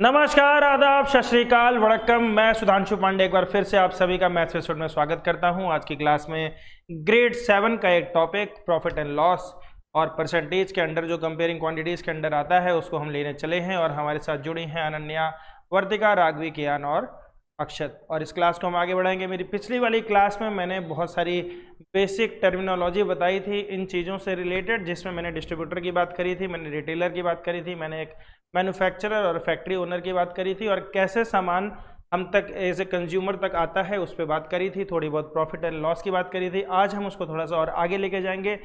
नमस्कार, आदाब, सत श्री अकाल, वड़क्कम। मैं सुधांशु पांडे एक बार फिर से आप सभी का मैथ्स एपिसोड में स्वागत करता हूं। आज की क्लास में ग्रेड 7 का एक टॉपिक प्रॉफिट एंड लॉस और परसेंटेज के अंडर जो कंपेयरिंग क्वांटिटीज के अंडर आता है उसको हम लेने चले हैं। और हमारे साथ जुड़ी हैं अनन्या, वर्तिका, राघवी, कियान और अक्षत। और इस क्लास को हम आगे बढ़ाएंगे। मेरी पिछली वाली क्लास में मैंने बहुत सारी बेसिक टर्मिनोलॉजी बताई थी इन चीज़ों से रिलेटेड, जिसमें मैंने डिस्ट्रीब्यूटर की बात करी थी, मैंने रिटेलर की बात करी थी, मैंने एक मैन्युफैक्चरर और फैक्ट्री ओनर की बात करी थी, और कैसे सामान हम तक एज ए कंज्यूमर तक आता है उस पर बात करी थी। थोड़ी बहुत प्रॉफिट एंड लॉस की बात करी थी। आज हम उसको थोड़ा सा और आगे लेके जाएंगे,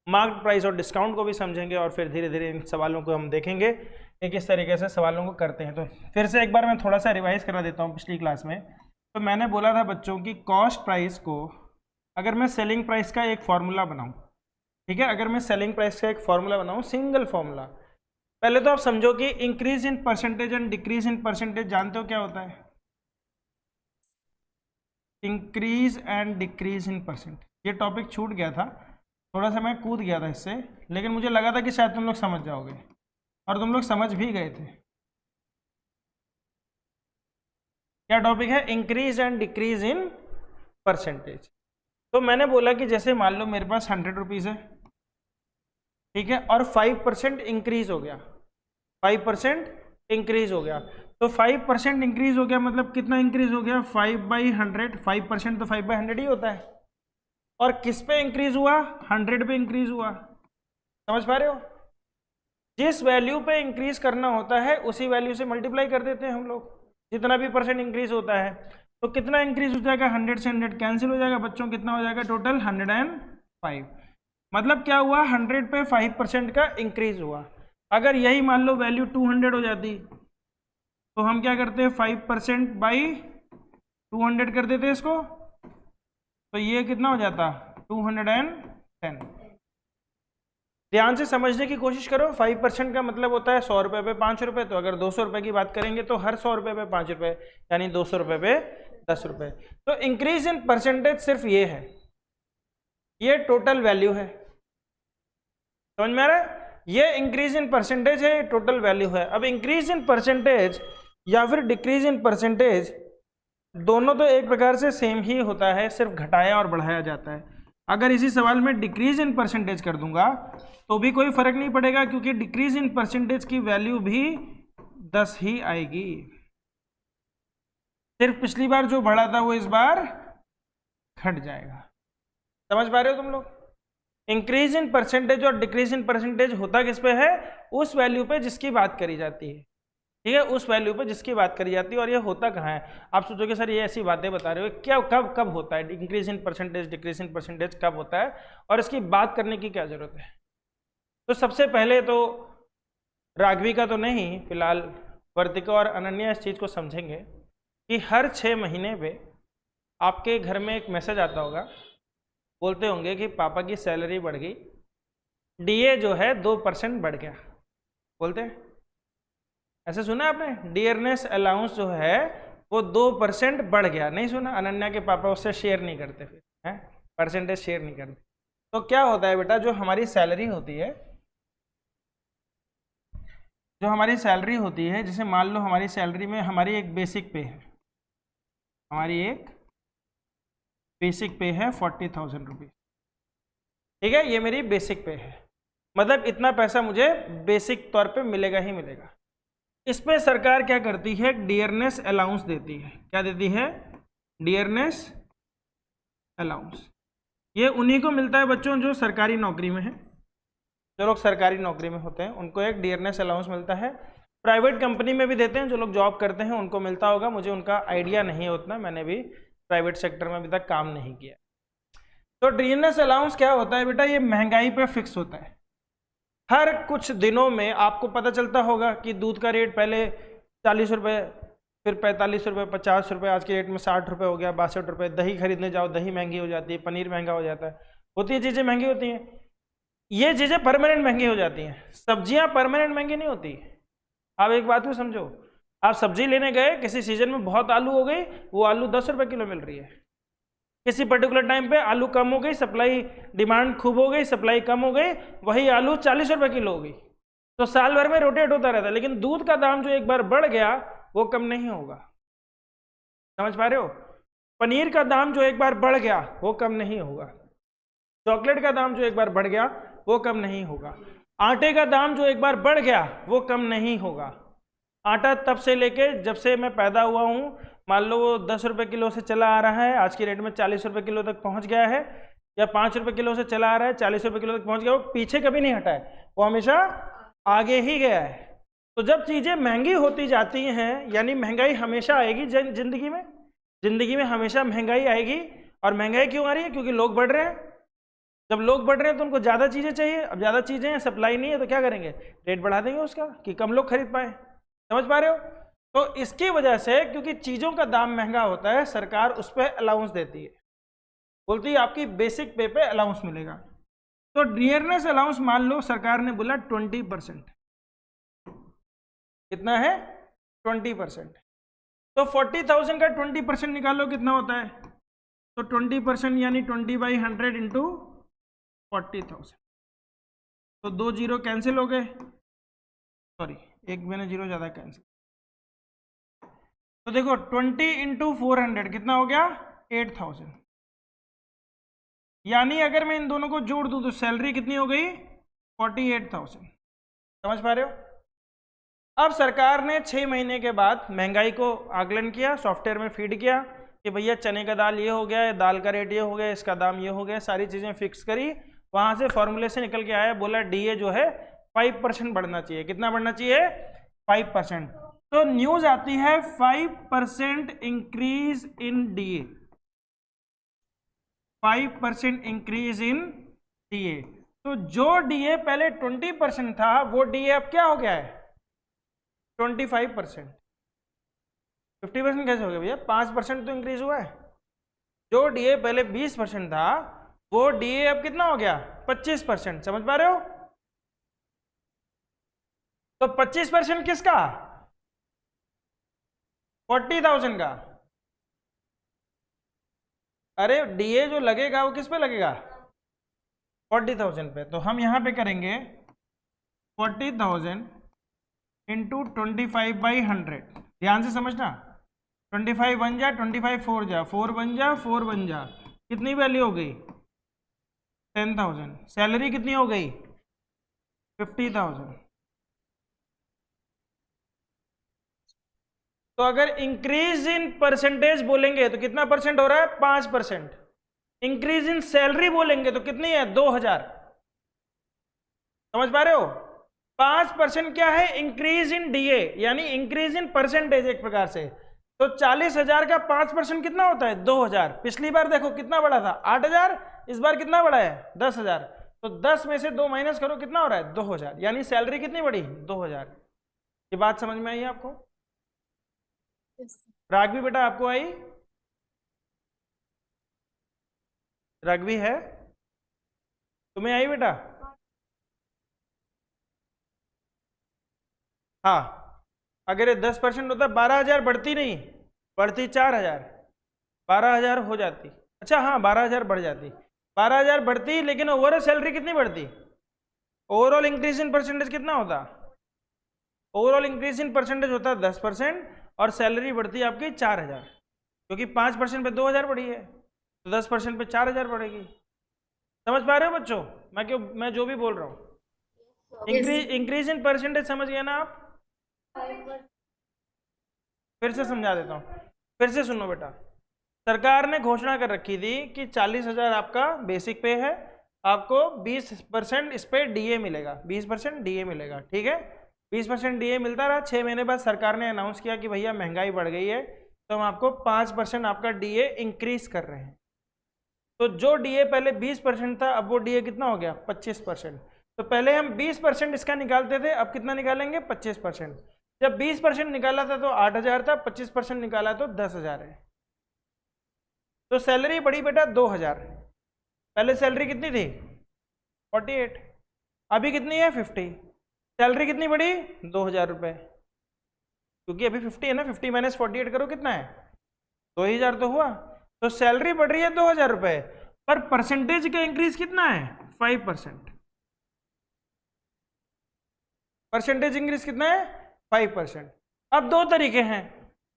मार्केट प्राइस और डिस्काउंट को भी समझेंगे, और फिर धीरे धीरे इन सवालों को हम देखेंगे कि किस तरीके से सवालों को करते हैं। तो फिर से एक बार मैं थोड़ा सा रिवाइज करा देता हूँ पिछली क्लास में। तो मैंने बोला था बच्चों की कॉस्ट प्राइस को अगर मैं सेलिंग प्राइस का एक फॉर्मूला बनाऊँ, ठीक है, अगर मैं सेलिंग प्राइस का एक फॉर्मूला बनाऊँ, सिंगल फॉर्मूला, पहले तो आप समझो कि increase in percentage and decrease in percentage जानते हो क्या होता है? Increase and decrease in percentage, ये टॉपिक छूट गया था, थोड़ा सा मैं कूद गया था इससे, लेकिन मुझे लगा था कि शायद तुम लोग समझ जाओगे, और तुम लोग समझ भी गए थे। क्या टॉपिक है? Increase and decrease in percentage. तो मैंने बोला कि जैसे मान लो मेरे पास 100 रुपीज़ है, ठीक है, और 5% इंक्रीज हो गया, 5% इंक्रीज हो गया, तो 5% इंक्रीज हो गया मतलब कितना इंक्रीज हो गया? 5/100। 5% तो 5/100 ही होता है। और किस पे इंक्रीज हुआ? 100 पे इंक्रीज हुआ। समझ पा रहे हो? जिस वैल्यू पे इंक्रीज करना होता है उसी वैल्यू से मल्टीप्लाई कर देते हैं हम लोग, जितना भी परसेंट इंक्रीज होता है। तो कितना इंक्रीज हो जाएगा? 100 से 100 कैंसिल हो जाएगा बच्चों, कितना हो जाएगा टोटल? 105। मतलब क्या हुआ? 100 पे 5% का इंक्रीज हुआ। अगर यही मान लो वैल्यू 200 हो जाती तो हम क्या करते हैं? 5% बाई 200 कर देते इसको, तो ये कितना हो जाता? 210। ध्यान से समझने की कोशिश करो। 5% का मतलब होता है 100 रुपये पे 5 रुपये। तो अगर 200 रुपये की बात करेंगे तो हर 100 रुपये पे 5 रुपये, यानी 200 रुपये पे 10 रुपये। तो इंक्रीज इन परसेंटेज सिर्फ ये है, ये टोटल वैल्यू है। समझ में आ रहा है? ये इंक्रीज इन परसेंटेज है, टोटल वैल्यू है। अब इंक्रीज इन परसेंटेज या फिर डिक्रीज इन परसेंटेज दोनों तो एक प्रकार से सेम ही होता है, सिर्फ घटाया और बढ़ाया जाता है। अगर इसी सवाल में डिक्रीज इन परसेंटेज कर दूंगा तो भी कोई फर्क नहीं पड़ेगा, क्योंकि डिक्रीज इन परसेंटेज की वैल्यू भी 10 ही आएगी। सिर्फ पिछली बार जो बढ़ा था वो इस बार घट जाएगा। समझ पा रहे हो तुम लोग? इंक्रीज इन परसेंटेज और डिक्रीज इन परसेंटेज होता किस पे है? उस वैल्यू पे जिसकी बात करी जाती है, ठीक है, उस वैल्यू पे जिसकी बात करी जाती है। और ये होता कहाँ है? आप सोचोगे सर ये ऐसी बातें बता रहे हो, क्या कब कब होता है increase in percentage decrease in percentage, कब होता है और इसकी बात करने की क्या जरूरत है? तो सबसे पहले तो राघवी का तो नहीं, फिलहाल वर्तिका और अनन्या इस चीज़ को समझेंगे कि हर 6 महीने पे आपके घर में एक मैसेज आता होगा, बोलते होंगे कि पापा की सैलरी बढ़ गई, डीए जो है 2% बढ़ गया, बोलते हैं। ऐसे सुना आपने? डियरनेस अलाउंस जो है वो 2% बढ़ गया, नहीं सुना? अनन्या के पापा उससे शेयर नहीं करते, फिर हैं परसेंटेज शेयर नहीं करते। तो क्या होता है बेटा, जो हमारी सैलरी होती है, जो हमारी सैलरी होती है, जैसे मान लो हमारी सैलरी में हमारी एक बेसिक पे है, हमारी एक बेसिक पे है 40,000 रुपीज़, ठीक है, ये मेरी बेसिक पे है, मतलब इतना पैसा मुझे बेसिक तौर पे मिलेगा ही मिलेगा। इस पे सरकार क्या करती है? डियरनेस अलाउंस देती है। क्या देती है? Dearness allowance. ये उन्हीं को मिलता है बच्चों जो सरकारी नौकरी में है। जो लोग सरकारी नौकरी में होते हैं उनको एक डियरनेस अलाउंस मिलता है। प्राइवेट कंपनी में भी देते हैं, जो लोग जॉब करते हैं उनको मिलता होगा, मुझे उनका आइडिया नहीं है उतना, मैंने भी प्राइवेट सेक्टर में अभी तक काम नहीं किया। तो डियरनेस अलाउंस क्या होता है बेटा? ये महंगाई पे फिक्स होता है। हर कुछ दिनों में आपको पता चलता होगा कि दूध का रेट पहले 40 रुपये, फिर 45 रुपये, 50 रुपये, आज के रेट में 60 रुपये हो गया, 62 रुपये। दही खरीदने जाओ, दही महंगी हो जाती है, पनीर महंगा हो जाता है, होती है चीज़ें महंगी होती हैं। ये चीज़ें परमानेंट महंगी हो जाती हैं, सब्जियां परमानेंट महंगी नहीं होती। आप एक बात को समझो, आप सब्जी लेने गए, किसी सीजन में बहुत आलू हो गई, वो आलू 10 रुपये किलो मिल रही है। किसी पर्टिकुलर टाइम पे आलू कम हो गई, सप्लाई डिमांड खूब हो गई, सप्लाई कम हो गई, वही आलू 40 रुपये किलो हो गई। तो साल भर में रोटेट होता रहता है, लेकिन दूध का दाम जो एक बार बढ़ गया वो कम नहीं होगा। समझ पा रहे हो? पनीर का दाम जो एक बार बढ़ गया वो कम नहीं होगा। चॉकलेट का दाम जो एक बार बढ़ गया वो कम नहीं होगा। आटे का दाम जो एक बार बढ़ गया वो कम नहीं होगा। आटा तब से लेके जब से मैं पैदा हुआ हूं, मान लो वो 10 रुपए किलो से चला आ रहा है, आज की रेट में 40 रुपए किलो तक पहुंच गया है, या 5 रुपए किलो से चला आ रहा है 40 रुपए किलो तक पहुंच गया, वो पीछे कभी नहीं हटा है, वो हमेशा आगे ही गया है। तो जब चीजें महंगी होती जाती हैं, यानी महंगाई हमेशा आएगी जिंदगी में हमेशा महंगाई आएगी। और महंगाई क्यों आ रही है? क्योंकि लोग बढ़ रहे हैं। जब लोग बढ़ रहे हैं तो उनको ज्यादा चीजें चाहिए, अब ज्यादा चीजें हैं, सप्लाई नहीं है, तो क्या करेंगे? रेट बढ़ा देंगे उसका कि कम लोग खरीद पाए। समझ पा रहे हो? तो इसकी वजह से, क्योंकि चीजों का दाम महंगा होता है, सरकार उस पर अलाउंस देती है, बोलती है आपकी बेसिक पे पे अलाउंस मिलेगा। तो डियरनेस अलाउंस मान लो सरकार ने बोला 20%, कितना है? 20%। तो 40,000 का 20% निकालो, कितना होता है? तो 20% यानी 20/100 इंटू 40,000। तो 2 जीरो कैंसिल हो गए, सॉरी एक मैंने जीरो ज्यादा कैंसिल। तो देखो 20 इंटू 400 कितना हो गया? 8,000। यानी अगर मैं इन दोनों को जोड़ दूं तो सैलरी कितनी हो गई? 48,000। समझ पा रहे हो? अब सरकार ने 6 महीने के बाद महंगाई को आकलन किया, सॉफ्टवेयर में फीड किया कि भैया चने का दाल ये हो गया है, दाल का रेट ये हो गया, इसका दाम ये हो गया, सारी चीजें फिक्स करी। वहां से फॉर्मूले से निकल के आया, बोला डीए जो है 5% बढ़ना चाहिए। कितना बढ़ना चाहिए? 5%। तो न्यूज आती है 5% increase in DA, 5% increase in DA. तो जो डीए पहले 20% था, वो डीए अब क्या हो गया है? 25%। 50% कैसे हो गया भैया? 5% तो इंक्रीज हुआ है। जो डीए पहले 20% था, वो डीए अब कितना हो गया? 25%। समझ पा रहे हो? तो 25% किसका? 40,000 का। अरे डीए जो लगेगा वो किस पे लगेगा? 40,000 पे। तो हम यहां पे करेंगे 40,000 इंटू 25/100। ध्यान से समझना, 25 बन जा, 25 4 जा, 4 बन जा, 4 बन जा, कितनी वैल्यू हो गई? 10,000। सैलरी कितनी हो गई? 50,000। तो अगर इंक्रीज इन परसेंटेज बोलेंगे तो कितना परसेंट हो रहा है? 5%। इंक्रीज इन सैलरी बोलेंगे तो कितनी है? 2,000। समझ पा रहे हो? 5% क्या है? इंक्रीज इन डीए, यानी इंक्रीज इन परसेंटेज एक प्रकार से। तो 40,000 का 5% कितना होता है? 2,000। पिछली बार देखो कितना बड़ा था? 8,000। इस बार कितना बड़ा है? 10,000। तो 10 में से 2 माइनस करो, कितना हो रहा है? 2,000। यानी सैलरी कितनी बढ़ी? 2,000। ये बात समझ में आई आपको? राघवी बेटा आपको आई? राघवी है? तुम्हें आई बेटा? हाँ। अगर ये 10% होता 12,000 बढ़ती नहीं, बढ़ती 4,000, 12,000 हो जाती। अच्छा हाँ 12,000 बढ़ जाती, 12,000 बढ़ती, लेकिन ओवरऑल सैलरी कितनी बढ़ती? ओवरऑल इंक्रीज इन परसेंटेज कितना होता? ओवरऑल इंक्रीज इन परसेंटेज होता 10% और सैलरी बढ़ती आपकी 4,000, क्योंकि 5% पे 2,000 बढ़ी है, तो 10% पे 4,000 बढ़ेगी। समझ पा रहे हो बच्चों मैं जो भी बोल रहा हूँ? इंक्रीज इन परसेंटेज समझ गए ना आप? फिर से समझा देता हूँ, फिर से सुनो बेटा। सरकार ने घोषणा कर रखी थी कि 40,000 आपका बेसिक पे है, आपको 20% इस पे डीए मिलेगा, 20% डीए मिलेगा। ठीक है, 20% डीए मिलता रहा। 6 महीने बाद सरकार ने अनाउंस किया कि भैया महंगाई बढ़ गई है, तो हम आपको 5% आपका डीए इंक्रीज कर रहे हैं। तो जो डीए पहले 20% था, अब वो डीए कितना हो गया? 25%। तो पहले हम 20% इसका निकालते थे, अब कितना निकालेंगे? 25%। जब 20% निकाला था तो 8,000 था, 25% निकाला तो 10,000 है। तो सैलरी बढ़ी बेटा 2,000। पहले सैलरी कितनी थी? 48, अभी कितनी है? 50। सैलरी कितनी बढ़ी? 2,000 रुपये, क्योंकि अभी 50 है ना, 50 माइनस 48 करो, कितना है? 2,000 तो हुआ। तो सैलरी बढ़ रही है 2,000 रुपये, पर परसेंटेज का इंक्रीज कितना है? 5%। परसेंटेज इंक्रीज कितना है 5%। अब दो तरीके हैं,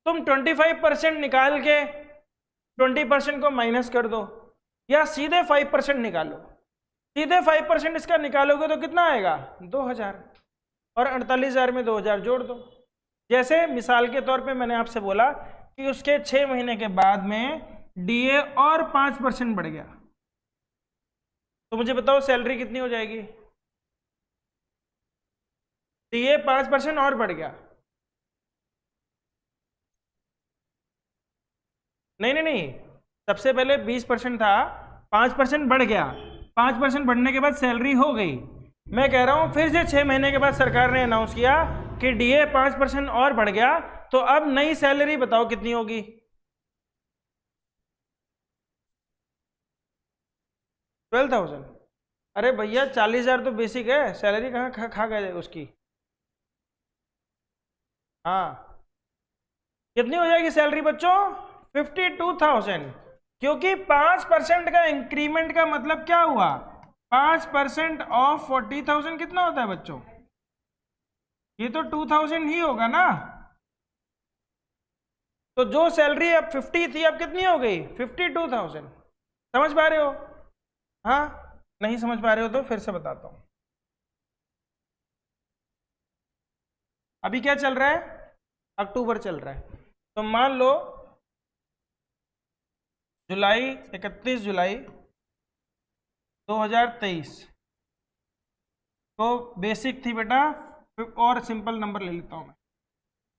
तुम 25% निकाल के 20% को माइनस कर दो, या सीधे 5% निकालो। सीधे 5% इसका निकालोगे तो कितना आएगा 2000, और 48,000 में 2000 जोड़ दो। जैसे मिसाल के तौर पे मैंने आपसे बोला कि उसके 6 महीने के बाद में डीए और 5% बढ़ गया, तो मुझे बताओ सैलरी कितनी हो जाएगी। डीए 5% और बढ़ गया, नहीं नहीं नहीं, सबसे पहले 20% था, 5% बढ़ गया, 5% बढ़ने के बाद सैलरी हो गई। मैं कह रहा हूं फिर से 6 महीने के बाद सरकार ने अनाउंस किया कि डीए 5% और बढ़ गया, तो अब नई सैलरी बताओ कितनी होगी। 12,000। अरे भैया 40,000 तो बेसिक है, सैलरी कहाँ खा गए उसकी। हाँ, कितनी हो जाएगी सैलरी बच्चों 52,000, क्योंकि 5% का इंक्रीमेंट का मतलब क्या हुआ, 5% ऑफ 40,000 कितना होता है बच्चों, ये तो 2,000 ही होगा ना। तो जो सैलरी अब 50 थी अब कितनी हो गई 52,000। समझ पा रहे हो। हाँ, नहीं समझ पा रहे हो तो फिर से बताता हूं। अभी क्या चल रहा है, अक्टूबर चल रहा है, तो मान लो 31 जुलाई 2023 तो बेसिक थी बेटा, और सिंपल नंबर ले लेता हूं मैं,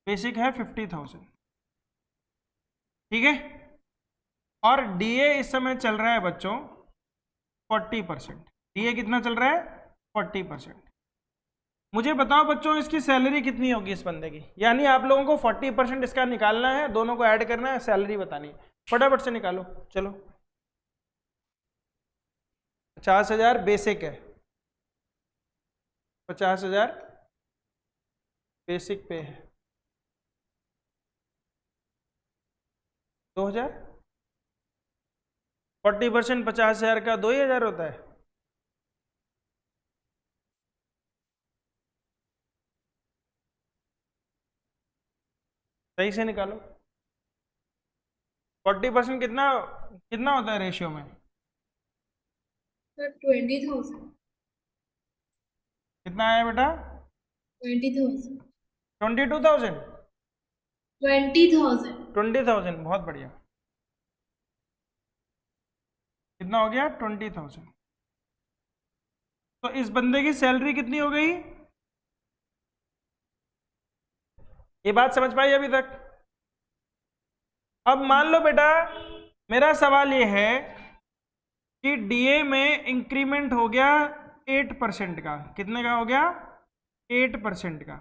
बेसिक है 50,000, ठीक है। और डीए इस समय चल रहा है बच्चों 40%। डीए कितना चल रहा है 40%। मुझे बताओ बच्चों इसकी सैलरी कितनी होगी इस बंदे की, यानी आप लोगों को 40% इसका निकालना है, दोनों को ऐड करना है, सैलरी बतानी है। फटाफट से निकालो चलो। 50,000 बेसिक है, 50,000 बेसिक पे है, 2,000 40% 50,000 का 2,000 होता है। सही से निकालो, 40% कितना कितना होता है रेशियो में, 20,000। कितना आया बेटा 20,000। 22,000। 20,000। 20,000 बहुत बढ़िया, कितना हो गया 20,000। तो इस बंदे की सैलरी कितनी हो गई, ये बात समझ पाई अभी तक। अब मान लो बेटा मेरा सवाल ये है कि डीए में इंक्रीमेंट हो गया 8% का, कितने का हो गया 8% का,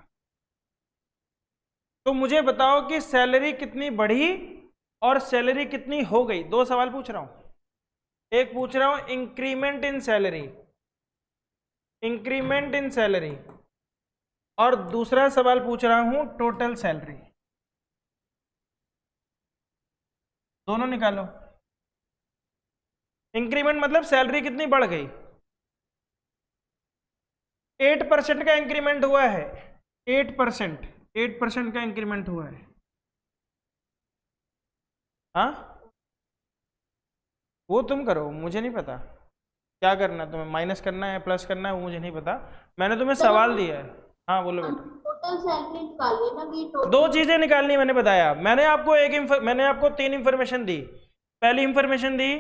तो मुझे बताओ कि सैलरी कितनी बढ़ी और सैलरी कितनी हो गई। दो सवाल पूछ रहा हूं, एक पूछ रहा हूं increment in salary, increment in salary, और दूसरा सवाल पूछ रहा हूं टोटल सैलरी। दोनों निकालो। इंक्रीमेंट मतलब सैलरी कितनी बढ़ गई, 8% का इंक्रीमेंट हुआ है, 8% का इंक्रीमेंट हुआ है। हाँ, वो तुम करो, मुझे नहीं पता क्या करना है तुम्हें, माइनस करना है प्लस करना है वो मुझे नहीं पता, मैंने तुम्हें सवाल दिया है। हाँ बोलो बेटा। टोटल सैलरी निकालिए ना कि दो टोटल। चीजें निकालनी मैंने बताया, मैंने आपको 3 इंफॉर्मेशन दी। पहली इंफॉर्मेशन दी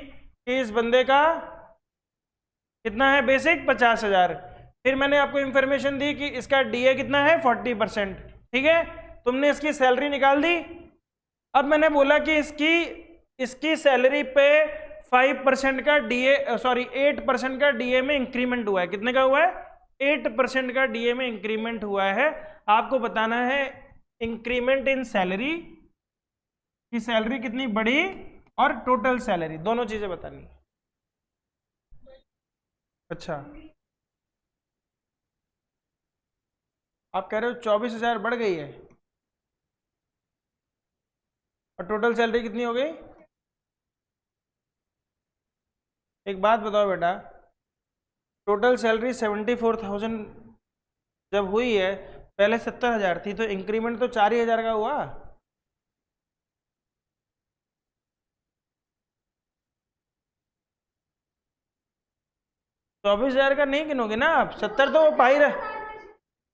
कि इस बंदे का कितना है बेसिक 50,000, फिर मैंने आपको इंफॉर्मेशन दी कि इसका डीए कितना है 40%, ठीक है। तुमने इसकी सैलरी निकाल दी। अब मैंने बोला कि इसकी सैलरी पे 5% का डीए, सॉरी 8% का डीए में इंक्रीमेंट हुआ है। कितने का हुआ है 8% का डीए में इंक्रीमेंट हुआ है। आपको बताना है इंक्रीमेंट इन सैलरी की सैलरी कितनी बढ़ी और टोटल सैलरी, दोनों चीजें बतानी है। अच्छा, आप कह रहे हो 24,000 बढ़ गई है और टोटल सैलरी कितनी हो गई। एक बात बताओ बेटा, टोटल सैलरी 74,000 जब हुई है, पहले 70,000 थी, तो इंक्रीमेंट तो 4 ही हजार का हुआ। तो 24,000 का नहीं गिनोगे ना आप, 70 तो वो पा ही रहे।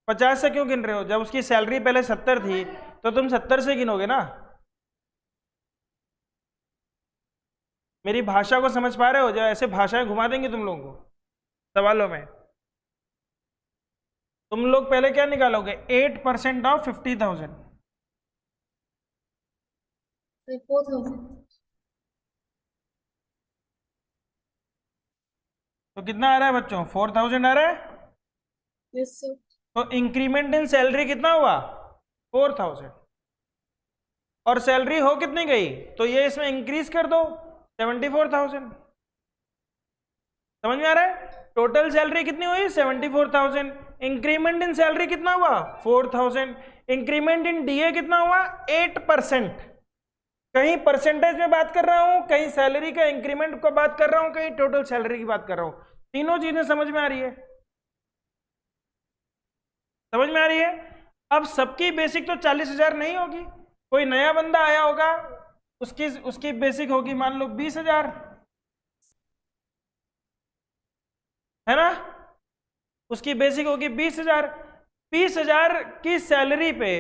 50 से क्यों गिन रहे हो? जब उसकी सैलरी पहले 70 थी तो तुम 70 से गिनोगे ना। मेरी भाषा को समझ पा रहे हो? जो ऐसे भाषाएं घुमा देंगे तुम लोगों को सवालों में। तुम लोग पहले क्या निकालोगे? 8% ऑफ 50,000, 4,000। तो कितना आ रहा है बच्चों? 4,000 आ रहा है। Yes sir. तो इंक्रीमेंट इन सैलरी कितना हुआ? 4,000। और सैलरी हो कितनी गई? तो ये इसमें इंक्रीज कर दो, 74,000। समझ में आ रहा है? टोटल सैलरी कितनी हुई? 74,000। इंक्रीमेंट इन सैलरी कितना हुआ? 4,000। इंक्रीमेंट इन डीए कितना हुआ? 8%। कहीं परसेंटेज में बात कर रहा हूं, कहीं सैलरी का इंक्रीमेंट को बात कर रहा हूं, कहीं टोटल सैलरी की बात कर रहा हूं। तीनों चीजें समझ में आ रही है? समझ में आ रही है? अब सबकी बेसिक तो 40,000 नहीं होगी। कोई नया बंदा आया होगा, उसकी बेसिक होगी मान लो 20,000, है ना? उसकी बेसिक होगी 20,000। 20,000 की सैलरी पे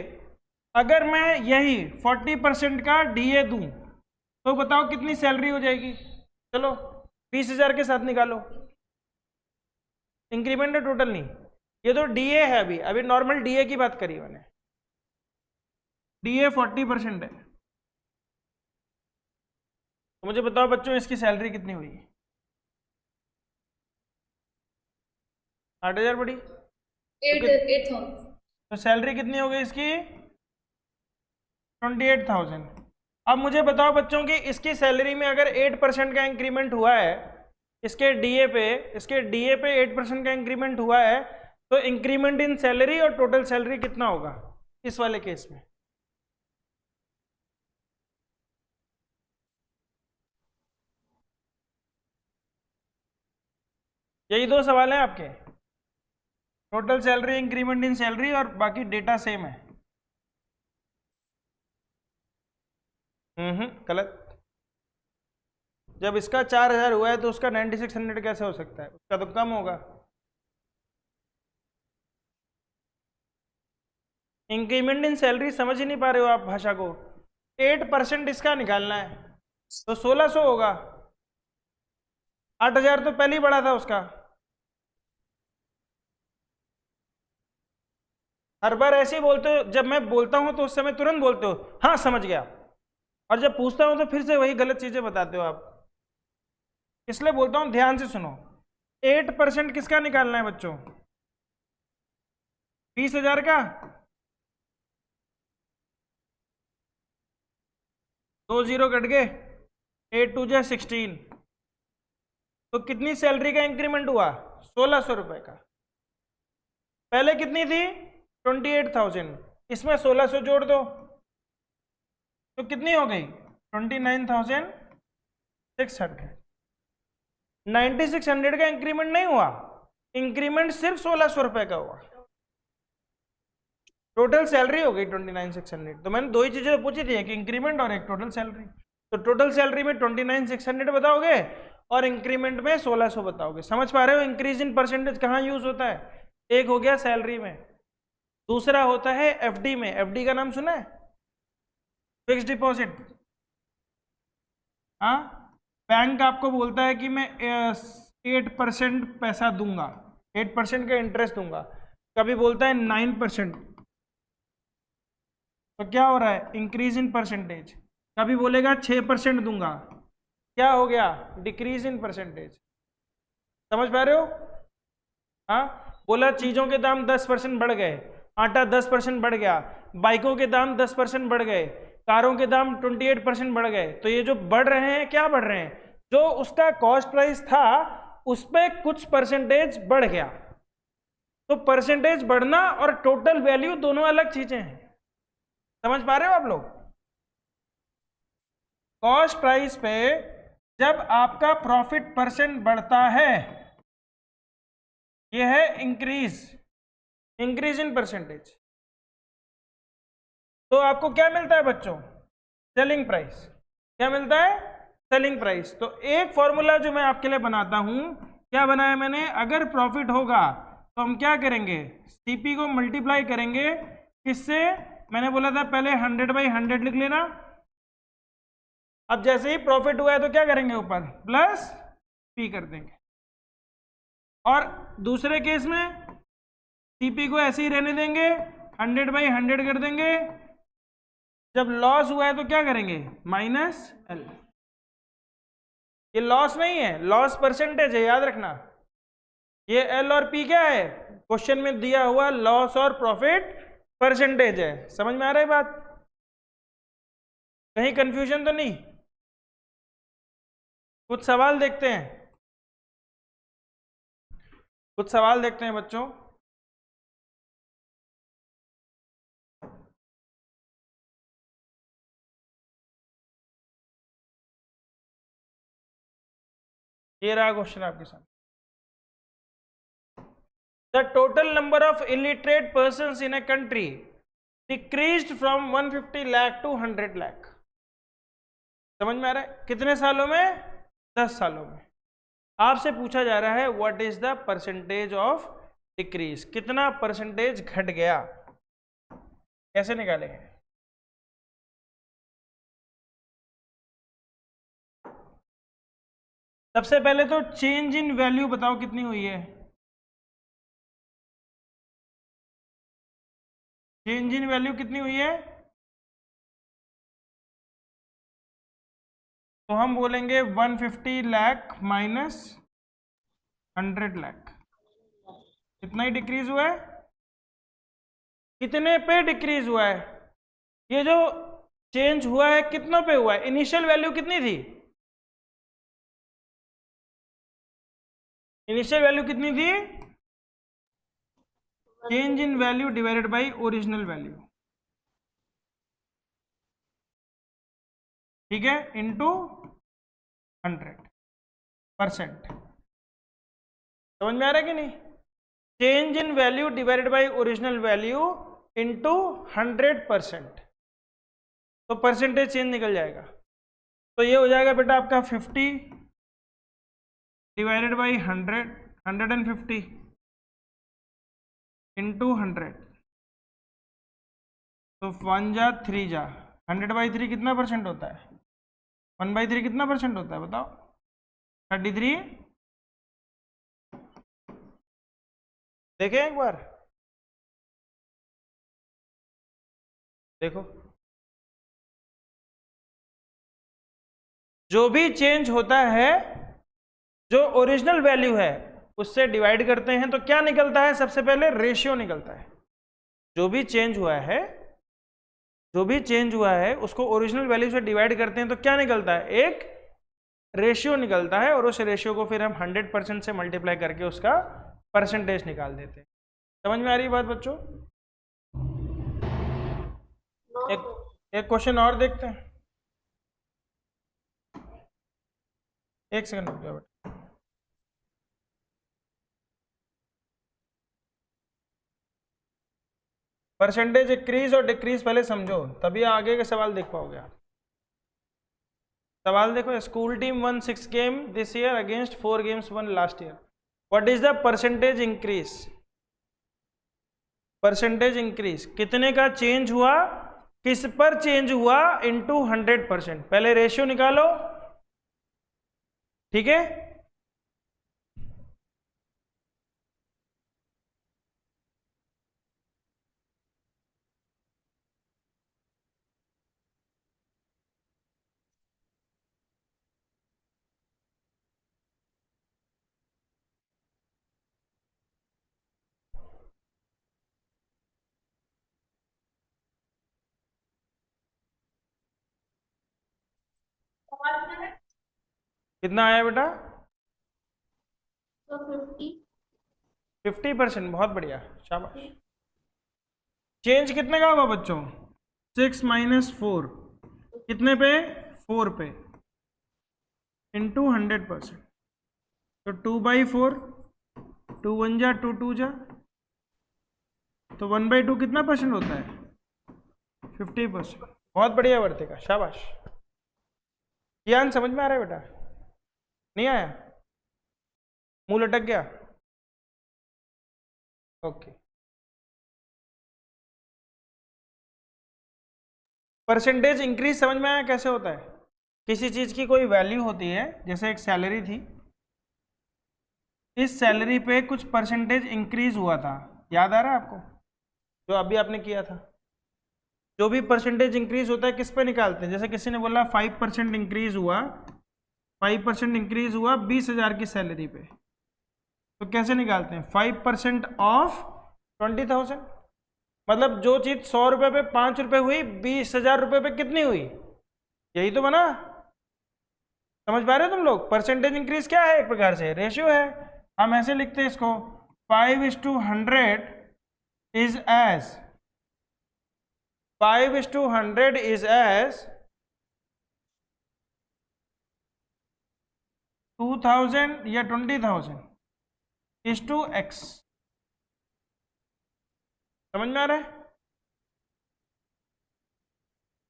अगर मैं यही 40% का डीए दूं तो बताओ कितनी सैलरी हो जाएगी? चलो 20,000 के साथ निकालो। इंक्रीमेंट है टोटल नहीं, ये तो डीए है। अभी नॉर्मल डीए की बात करी मैंने। डीए 40% है। तो मुझे बताओ बच्चों इसकी सैलरी कितनी हुई? 8,000 पड़ी। 8,000। तो सैलरी कितनी हो गई इसकी? 28,000। अब मुझे बताओ बच्चों की इसकी सैलरी में अगर 8% का इंक्रीमेंट हुआ है, इसके डीए पे 8% का इंक्रीमेंट हुआ है, तो इंक्रीमेंट इन सैलरी और टोटल सैलरी कितना होगा इस वाले केस में? यही दो सवाल हैं आपके, total salary, increment in salary, और बाकी डेटा सेम है। गलत। जब इसका 4,000 हुआ है तो उसका 9600 कैसे हो सकता है? उसका तो कम होगा। इंक्रीमेंट इन सैलरी समझ ही नहीं पा रहे हो आप भाषा को। 8% इसका निकालना है तो 1,600 होगा। 8,000 तो पहले ही बढ़ा था उसका। हर बार ऐसे ही बोलते हो, जब मैं बोलता हूं तो उस समय तुरंत बोलते हो हाँ समझ गया, और जब पूछता हूं तो फिर से वही गलत चीजें बताते हो आप। इसलिए बोलता हूं ध्यान से सुनो। 8% किसका निकालना है बच्चों? 20,000 का। 2 0 कट गए, 8 2 जा 16। तो कितनी सैलरी का इंक्रीमेंट हुआ? 1,600 रुपए का। पहले कितनी थी? 28,000। इसमें 1,600 जोड़ दो तो कितनी हो गई? 29,600। 9600 का इंक्रीमेंट नहीं हुआ, इंक्रीमेंट सिर्फ 1,600 रुपए का हुआ। टोटल सैलरी हो गई 29,600। तो मैंने दो ही चीजें पूछी थी, एक इंक्रीमेंट और एक टोटल सैलरी। तो टोटल सैलरी में 29,600 बताओगे और इंक्रीमेंट में 1,600 बताओगे। समझ पा रहे हो इंक्रीज इन परसेंटेज कहाँ यूज होता है? एक हो गया सैलरी में, दूसरा होता है एफडी में। एफडी का नाम सुना है? Fix deposit. हाँ, बैंक आपको बोलता है कि मैं 8% पैसा दूंगा, 8% का इंटरेस्ट दूंगा, कभी बोलता है 9%। तो क्या हो रहा है? Increase in percentage. कभी बोलेगा 6% दूंगा, क्या हो गया? Decrease in percentage. समझ पा रहे हो? हाँ, बोला चीजों के दाम 10% बढ़ गए, आटा 10% बढ़ गया, बाइकों के दाम 10% बढ़ गए, कारों के दाम 28% बढ़ गए। तो ये जो बढ़ रहे हैं, क्या बढ़ रहे हैं? जो उसका कॉस्ट प्राइस था उस पर कुछ परसेंटेज बढ़ गया। तो परसेंटेज बढ़ना और टोटल वैल्यू दोनों अलग चीजें हैं। समझ पा रहे हो आप लोग? कॉस्ट प्राइस पे जब आपका प्रॉफिट परसेंट बढ़ता है, यह है इंक्रीज। Increase in percentage. तो आपको क्या मिलता है बच्चों? Selling price. क्या मिलता है? Selling price. तो एक फॉर्मूला जो मैं आपके लिए बनाता हूं, क्या बनाया मैंने? अगर प्रॉफिट होगा तो हम क्या करेंगे? सीपी को मल्टीप्लाई करेंगे किससे? मैंने बोला था पहले 100/100 लिख लेना। अब जैसे ही प्रॉफिट हुआ है तो क्या करेंगे? ऊपर प्लस पी कर देंगे। और दूसरे केस में सीपी को ऐसे ही रहने देंगे, 100/100 कर देंगे। जब लॉस हुआ है तो क्या करेंगे? Minus L. ये लॉस नहीं है, लॉस परसेंटेज है, याद रखना। ये एल और पी क्या है? क्वेश्चन में दिया हुआ लॉस और प्रॉफिट परसेंटेज है। समझ में आ रहा है बात? कहीं कंफ्यूजन तो नहीं? कुछ सवाल देखते हैं, कुछ सवाल देखते हैं बच्चों। ये रहा क्वेश्चन आपके सामने। The total number of illiterate persons in a country decreased from 150 lakh to 100 lakh। समझ में आ रहा है? कितने सालों में? 10 सालों में। आपसे पूछा जा रहा है what is the percentage of decrease, कितना परसेंटेज घट गया, कैसे निकालेंगे? सबसे पहले तो चेंज इन वैल्यू बताओ कितनी हुई है। चेंज इन वैल्यू कितनी हुई है? तो हम बोलेंगे 150 लाख माइनस 100 लाख। कितना ही डिक्रीज हुआ है? कितने पे डिक्रीज हुआ है? ये जो चेंज हुआ है कितनों पे हुआ है? इनिशियल वैल्यू कितनी थी? इनिशियल वैल्यू कितनी थी? Change in value divided bye original value, ठीक है, इनटू 100%। समझ में आ रहा है कि नहीं? Change in value divided bye original value into 100%, तो परसेंटेज चेंज निकल जाएगा। तो ये हो जाएगा बेटा आपका 50 डिवाइडेड बाई 100, 150 इंटू 100, तो 1 जा 3 जा 100/3 कितना परसेंट होता है? 1/3 कितना परसेंट होता है बताओ? 33। देखें एक बार, देखो जो भी चेंज होता है, जो ओरिजिनल वैल्यू है उससे डिवाइड करते हैं तो क्या निकलता है? सबसे पहले रेशियो निकलता है। जो भी चेंज हुआ है, जो भी चेंज हुआ है उसको ओरिजिनल वैल्यू से डिवाइड करते हैं तो क्या निकलता है? एक रेशियो निकलता है, और उस रेशियो को फिर हम 100% से मल्टीप्लाई करके उसका परसेंटेज निकाल देते हैं। समझ में आ रही है बात बच्चों? एक क्वेश्चन और देखते हैं। एक सेकंड रुक जाओ बेटा। परसेंटेज इंक्रीज और डिक्रीज पहले समझो, तभी आगे के सवाल देख पाओगे आप। सवाल देखो, school team one 6 game this year against 4 games one last year. What is the percentage increase? Percentage increase कितने का चेंज हुआ, किस पर चेंज हुआ, इनटू 100%। पहले रेशियो निकालो, ठीक है। कितना आया बेटा? 50%। बहुत बढ़िया, शाबाश। चेंज कितने का होगा बच्चों? 6 - 4 कितने पे? 4 पे, इंटू 100%। तो 2/4, 2 1 जा 2 2 जा तो 1/2 कितना परसेंट होता है? 50%। बहुत बढ़िया वर्तिका, शाबाश। ज्ञान समझ में आ रहा है बेटा? नहीं आया? मुंह लटक गया? ओके। परसेंटेज इंक्रीज समझ में आया कैसे होता है? किसी चीज की कोई वैल्यू होती है, जैसे एक सैलरी थी, इस सैलरी पे कुछ परसेंटेज इंक्रीज हुआ था, याद आ रहा है आपको? जो अभी आपने किया था। जो भी परसेंटेज इंक्रीज होता है किस पे निकालते हैं? जैसे किसी ने बोला 5% इंक्रीज हुआ, 5% इंक्रीज हुआ 20,000 की सैलरी पे, तो कैसे निकालते हैं? 5% ऑफ 20,000। मतलब जो चीज 100 रुपए पे 5 रुपए हुई, 20,000 रुपए पे कितनी हुई? यही तो बना। समझ पा रहे हो तुम लोग? परसेंटेज इंक्रीज क्या है? एक प्रकार से रेशियो है। हम ऐसे लिखते हैं इसको, 5:100 इज एज 5:100 इज एज 2,000 या 20,000 इज टू x। समझ में आ रहा है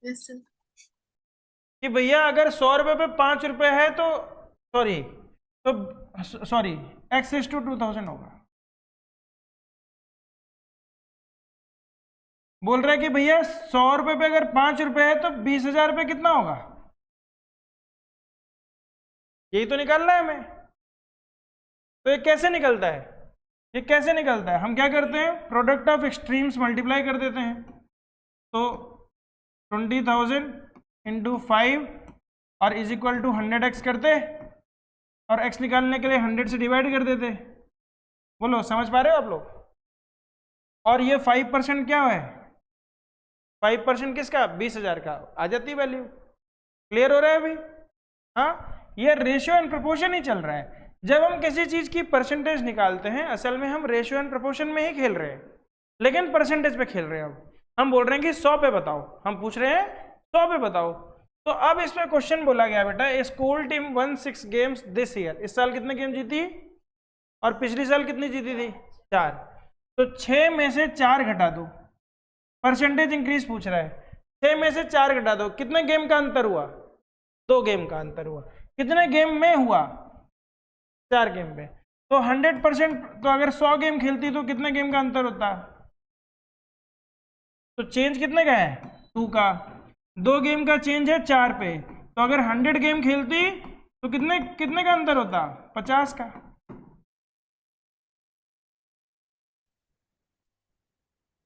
Yes, sir. कि भैया अगर 100 रुपए पे 5 रुपए है तो सॉरी x इज टू 2,000 होगा। बोल रहा है कि भैया 100 रुपए पे अगर 5 रुपए है तो 20,000 रुपए कितना होगा? यही तो निकालना है हमें। तो ये कैसे निकलता है? ये कैसे निकलता है? हम क्या करते हैं, प्रोडक्ट ऑफ एक्सट्रीम्स मल्टीप्लाई कर देते हैं। तो 20,000 इंटू 5 और इज इक्वल टू 100x करते, और x निकालने के लिए 100 से डिवाइड कर देते। बोलो समझ पा रहे हो आप लोग? और ये 5% क्या है? 5% किसका? 20,000 का। आ जाती वैल्यू। क्लियर हो रहा है अभी? हाँ, ये रेशियो एंड प्रोपोर्शन ही चल रहा है। जब हम किसी चीज की परसेंटेज निकालते हैं, असल में हम रेशियो एंड प्रोपोर्शन में ही खेल रहे हैं, लेकिन परसेंटेज पे खेल रहे हैं। अब हम बोल रहे हैं कि 100 पे बताओ, हम पूछ रहे हैं 100 पे बताओ। तो अब इसमें क्वेश्चन बोला गया बेटा, school team one 6 games this year. इस साल कितने गेम जीती और पिछली साल कितनी जीती थी? 4। तो 6 में से 4 घटा दो। परसेंटेज इंक्रीज पूछ रहा है। 6 में से 4 घटा दो, कितने गेम का अंतर हुआ? 2 गेम का अंतर हुआ। कितने गेम में हुआ? 4 गेम में। तो 100%, तो अगर 100 गेम खेलती तो कितने गेम का अंतर होता? तो चेंज कितने का है? 2 का। 2 गेम का चेंज है 4 पे, तो अगर 100 गेम खेलती तो कितने कितने का अंतर होता? 50 का।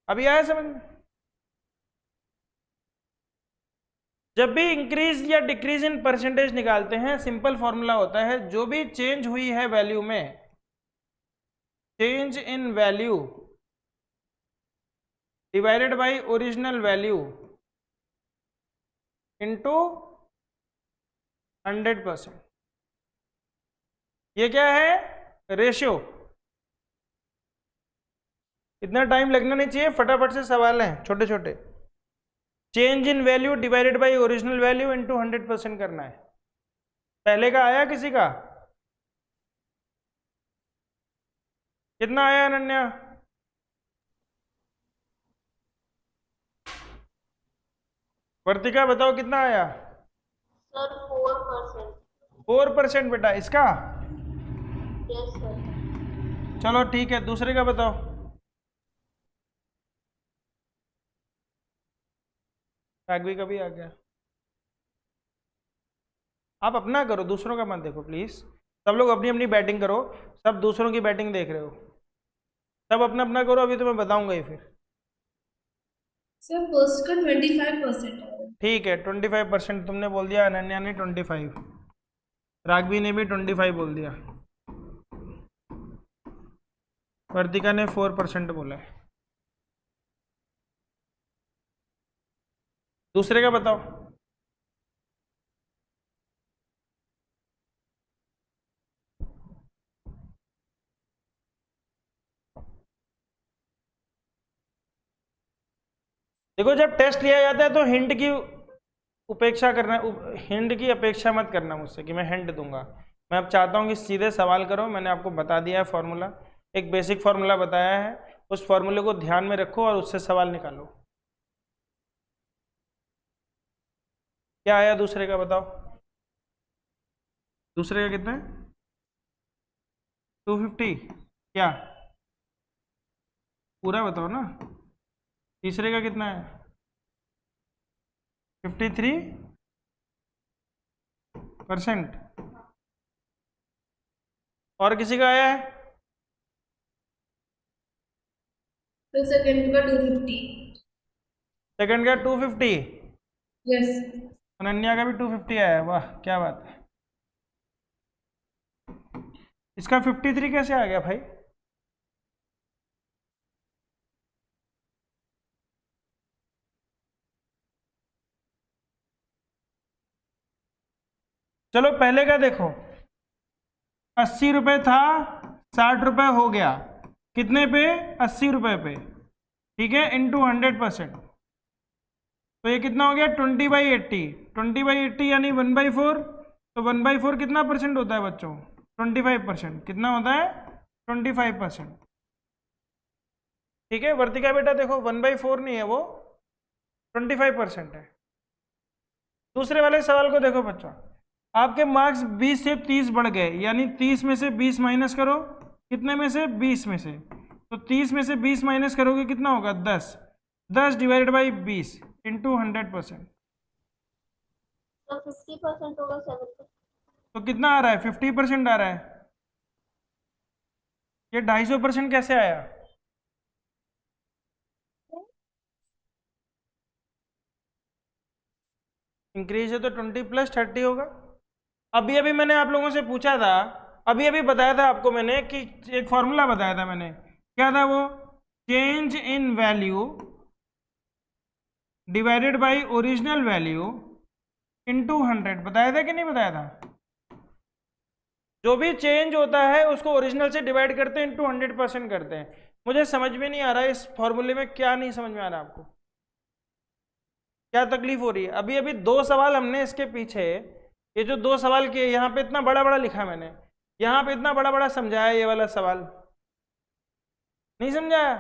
अभी आया समझ में? जब भी इंक्रीज या डिक्रीज इन परसेंटेज निकालते हैं, सिंपल फॉर्मूला होता है, जो भी चेंज हुई है वैल्यू में, change in value divided bye original value into 100%। ये क्या है? रेशियो। इतना टाइम लगना नहीं चाहिए, फटाफट से सवाल हैं छोटे छोटे। Change in value divided bye original value into 100% करना है। पहले का आया किसी का? कितना आया अनन्या? वर्तिका बताओ कितना आया? Sir, 4%. 4% बेटा इसका। Yes, sir. चलो ठीक है, दूसरे का बताओ। राघवी का भी आ गया। आप अपना करो, दूसरों का मत देखो प्लीज। सब लोग अपनी अपनी बैटिंग करो, सब दूसरों की बैटिंग देख रहे हो। सब अपना अपना करो, अभी तो मैं बताऊंगा ही फिर। Sir, first का 25% है। ठीक है, 25% तुमने बोल दिया, अनन्या ने 25, राघवी ने भी 25 बोल दिया, वर्तिका ने 4% बोला है। दूसरे का बताओ। देखो, जब टेस्ट लिया जाता है तो हिंट की उपेक्षा करना, हिंट की अपेक्षा मत करना मुझसे कि मैं हिंट दूंगा। मैं अब चाहता हूं कि सीधे सवाल करो। मैंने आपको बता दिया है फॉर्मूला, एक बेसिक फॉर्मूला बताया है, उस फॉर्मूले को ध्यान में रखो और उससे सवाल निकालो। क्या आया दूसरे का बताओ, दूसरे का कितना है? 250। क्या पूरा बताओ ना। तीसरे का कितना है? 53%। और किसी का आया है? तो सेकंड का 250। सेकंड का 250। यस। अनन्या का भी 250 आया है, वाह क्या बात है। इसका 53 कैसे आ गया भाई? चलो पहले का देखो, 80 रुपये था, 60 रुपये हो गया, कितने पे? 80 रुपये पे, ठीक है, इंटू 100%। तो ये कितना हो गया? 20/80। 20/80 यानी 1/4। तो 1/4 कितना परसेंट होता है बच्चों? 25%। कितना होता है? 25%। ठीक है वर्तिका बेटा, देखो 1/4 नहीं है वो, 25% है। दूसरे वाले सवाल को देखो बच्चों, आपके मार्क्स 20 से 30 बढ़ गए, यानी 30 में से 20 माइनस करो, कितने में से? 20 में से। तो 30 में से 20 माइनस करोगे कितना होगा? 10। 10 डिवाइडेड बाई 20 इंटू 100%। तो 50% होगा 7%। तो कितना आ रहा है? 50% आ रहा है। ये 250% कैसे आया? इंक्रीज है तो 20 + 30 होगा। अभी अभी मैंने आप लोगों से पूछा था, अभी अभी बताया था आपको मैंने कि एक फॉर्मूला बताया था मैंने, क्या था वो? Change in value divided bye original value into 100। बताया था कि नहीं बताया था? जो भी चेंज होता है उसको ओरिजिनल से डिवाइड करते हैं, इंटू 100% करते हैं। मुझे समझ में नहीं आ रहा है इस फॉर्मूले में क्या नहीं समझ में आ रहा आपको, क्या तकलीफ हो रही है? अभी अभी 2 सवाल हमने इसके पीछे, ये जो 2 सवाल किए, यहाँ पे इतना बड़ा बड़ा लिखा मैंने, यहाँ पे इतना बड़ा बड़ा समझाया, ये वाला सवाल नहीं समझाया?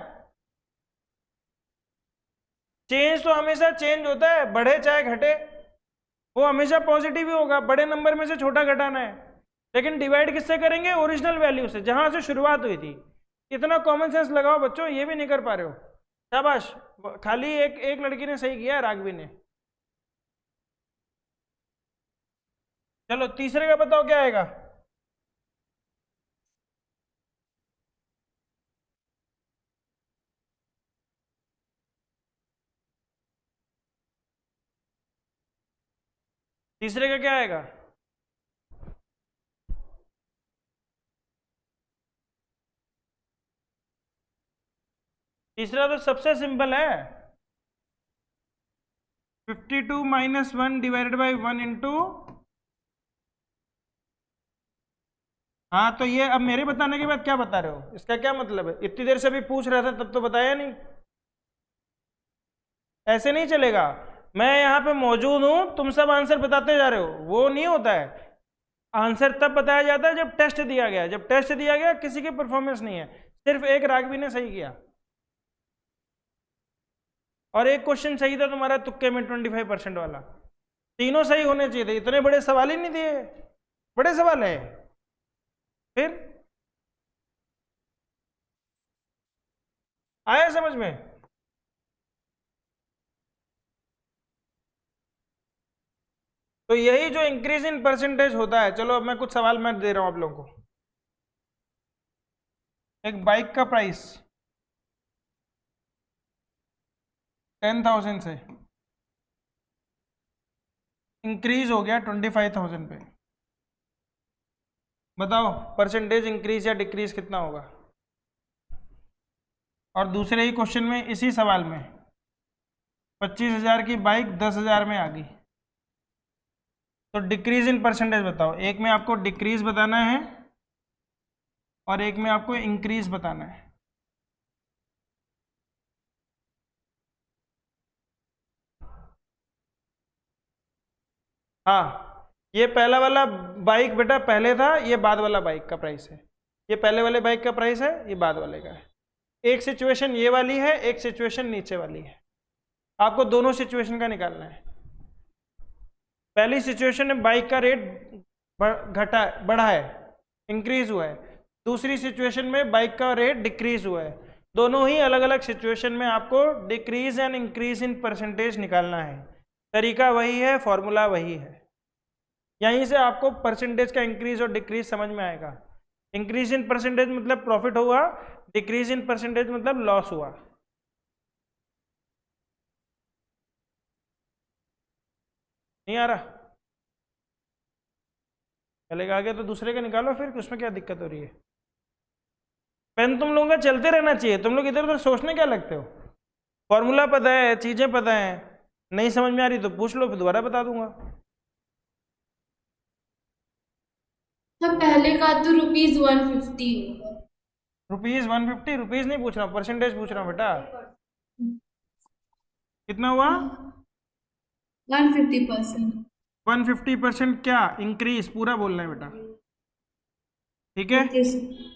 चेंज तो हमेशा चेंज होता है, बढ़े चाहे घटे, वो हमेशा पॉजिटिव ही होगा। बड़े नंबर में से छोटा घटाना है, लेकिन डिवाइड किससे करेंगे? ओरिजिनल वैल्यू से, जहां से शुरुआत हुई थी। इतना कॉमन सेंस लगाओ बच्चों, ये भी नहीं कर पा रहे हो, शाबाश। खाली एक एक लड़की ने सही किया, राघवी ने। चलो तीसरे का बताओ क्या आएगा? तीसरे का क्या आएगा? तीसरा तो सबसे सिंपल है, 52 - 1 डिवाइडेड बाई 1 इंटू। हाँ तो ये अब मेरे बताने के बाद क्या बता रहे हो, इसका क्या मतलब है? इतनी देर से भी पूछ रहा था तब तो बताया नहीं। ऐसे नहीं चलेगा, मैं यहाँ पे मौजूद हूं, तुम सब आंसर बताते जा रहे हो, वो नहीं होता है। आंसर तब बताया जाता है जब टेस्ट दिया गया। जब टेस्ट दिया गया किसी की परफॉर्मेंस नहीं है, सिर्फ एक राघवी ने सही किया, और एक क्वेश्चन सही था तुम्हारा तुक्के में 25% वाला। तीनों सही होने चाहिए थे, इतने बड़े सवाल ही नहीं दिए, बड़े सवाल है। फिर आया समझ में? तो यही जो इंक्रीज इन परसेंटेज होता है। चलो अब मैं कुछ सवाल मैं दे रहा हूं आप लोगों को। एक बाइक का प्राइस 10,000 से इंक्रीज हो गया 25,000 पे, बताओ परसेंटेज इंक्रीज या डिक्रीज कितना होगा? और दूसरे ही क्वेश्चन में, इसी सवाल में, 25,000 की बाइक 10,000 में आ गई, तो डिक्रीज इन परसेंटेज बताओ। एक में आपको डिक्रीज बताना है और एक में आपको इंक्रीज बताना है। हाँ, ये पहला वाला बाइक बेटा पहले था, ये बाद वाला बाइक का प्राइस है। ये पहले वाले बाइक का प्राइस है, ये बाद वाले का है। एक सिचुएशन ये वाली है, एक सिचुएशन नीचे वाली है, आपको दोनों सिचुएशन का निकालना है। पहली सिचुएशन में बाइक का रेट बढ़ा है, इंक्रीज हुआ है। दूसरी सिचुएशन में बाइक का रेट डिक्रीज हुआ है। दोनों ही अलग अलग सिचुएशन में आपको decrease and increase in percentage निकालना है। तरीका वही है, फॉर्मूला वही है। यहीं से आपको परसेंटेज का इंक्रीज और डिक्रीज समझ में आएगा। इंक्रीज इन परसेंटेज मतलब प्रॉफिट हुआ, डिक्रीज इन परसेंटेज मतलब लॉस हुआ। नहीं आ रहा? पहले का आ गया तो दूसरे का निकालो फिर, उसमें क्या दिक्कत हो रही है? पेन तुम लोगों का चलते रहना चाहिए, तुम लोग इधर उधर सोचने क्या लगते हो? फॉर्मूला पता है, चीजें पता है, नहीं समझ में आ रही तो पूछ लो, फिर दोबारा बता दूंगा। तो पहले का तो ₹150 होगा। ₹150? रुपीज नहीं पूछ रहा हूँ, परसेंटेज पूछ रहा हूँ बेटा। कितना हुआ? 150%। 150% क्या इंक्रीज? पूरा बोलना है बेटा, ठीक है? Okay sir.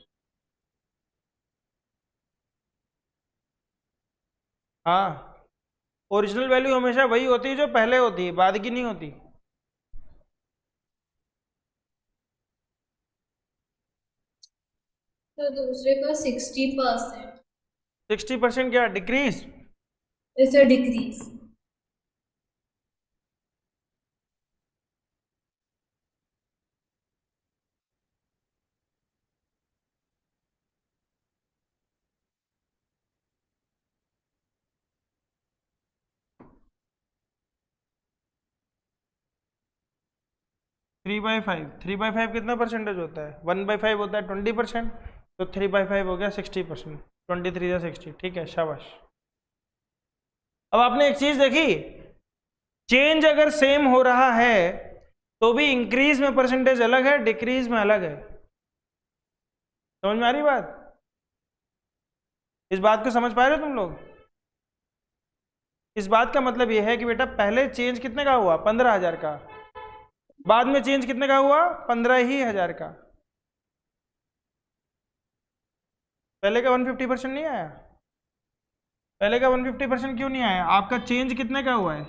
हाँ, ओरिजिनल वैल्यू हमेशा वही होती है जो पहले होती है, बाद की नहीं होती। तो दूसरे का 60%। 60% क्या डिक्रीज? इसे डिक्रीज। 3/5, 3/5 कितना परसेंटेज होता है? 1/5 होता है 20%, तो 3/5 हो गया 60%। 23 या 60, ठीक है, शाबाश। अब आपने एक चीज देखी, चेंज अगर सेम हो रहा है तो भी इंक्रीज में परसेंटेज अलग है, डिक्रीज में अलग है। समझ में आ रही बात? इस बात को समझ पा रहे हो तुम लोग? इस बात का मतलब यह है कि बेटा पहले चेंज कितने का हुआ? 15,000 का। बाद में चेंज कितने का हुआ? 15,000 का। पहले का 150% नहीं आया? पहले का 150% क्यों नहीं आया? आपका चेंज कितने का हुआ है?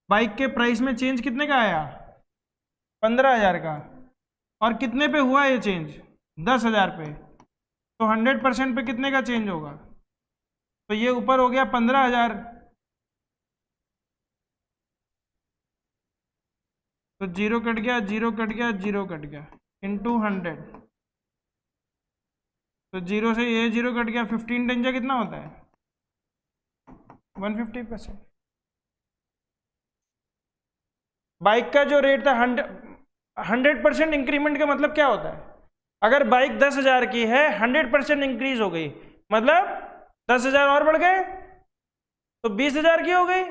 बाइक के प्राइस में चेंज कितने का आया? 15,000 का। और कितने पे हुआ ये चेंज? 10,000 पे। तो 100% पे कितने का चेंज होगा? तो ये ऊपर हो गया 15,000, तो जीरो कट गया, जीरो कट गया, जीरो कट गया, इंटू 100। तो जीरो से ये जीरो कट गया, 15 डेंजा कितना होता है? 150%। बाइक का जो रेट था 100% इंक्रीमेंट का मतलब क्या होता है? अगर बाइक 10,000 की है, 100% इंक्रीज हो गई, मतलब 10,000 और बढ़ गए तो 20,000 की हो गई।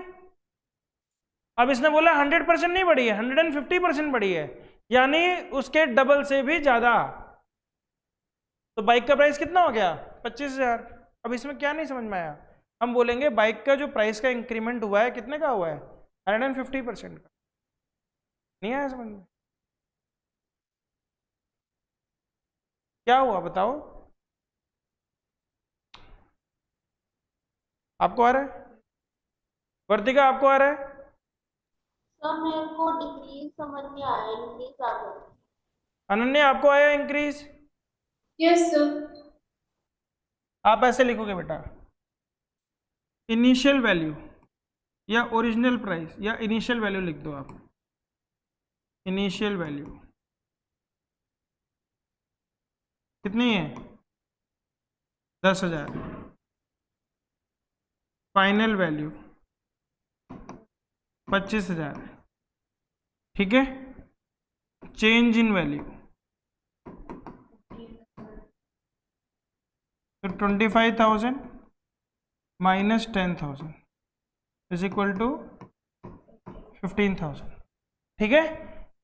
अब इसने बोला 100% नहीं बढ़ी है, 150% बढ़ी है, यानी उसके डबल से भी ज्यादा। तो बाइक का प्राइस कितना हो गया? 25,000। अब इसमें क्या नहीं समझ में आया? हम बोलेंगे बाइक का जो प्राइस का इंक्रीमेंट हुआ है कितने का हुआ है? 150% का। नहीं आया समझ में? क्या हुआ बताओ? आपको आ रहा है? वर्तिका आपको आ रहा है? सर मेरे को डिक्रीज समझ में आया, इंक्रीज आ गया। अनन्या आपको आया इंक्रीज? Yes sir. आप ऐसे लिखोगे बेटा, इनिशियल वैल्यू या ओरिजिनल प्राइस या इनिशियल वैल्यू लिख दो आप। इनिशियल वैल्यू कितनी है? 10,000। फाइनल वैल्यू 25,000, ठीक है? चेंज इन वैल्यू तो 25,000 माइनस 10,000 इज इक्वल टू 15,000, ठीक है?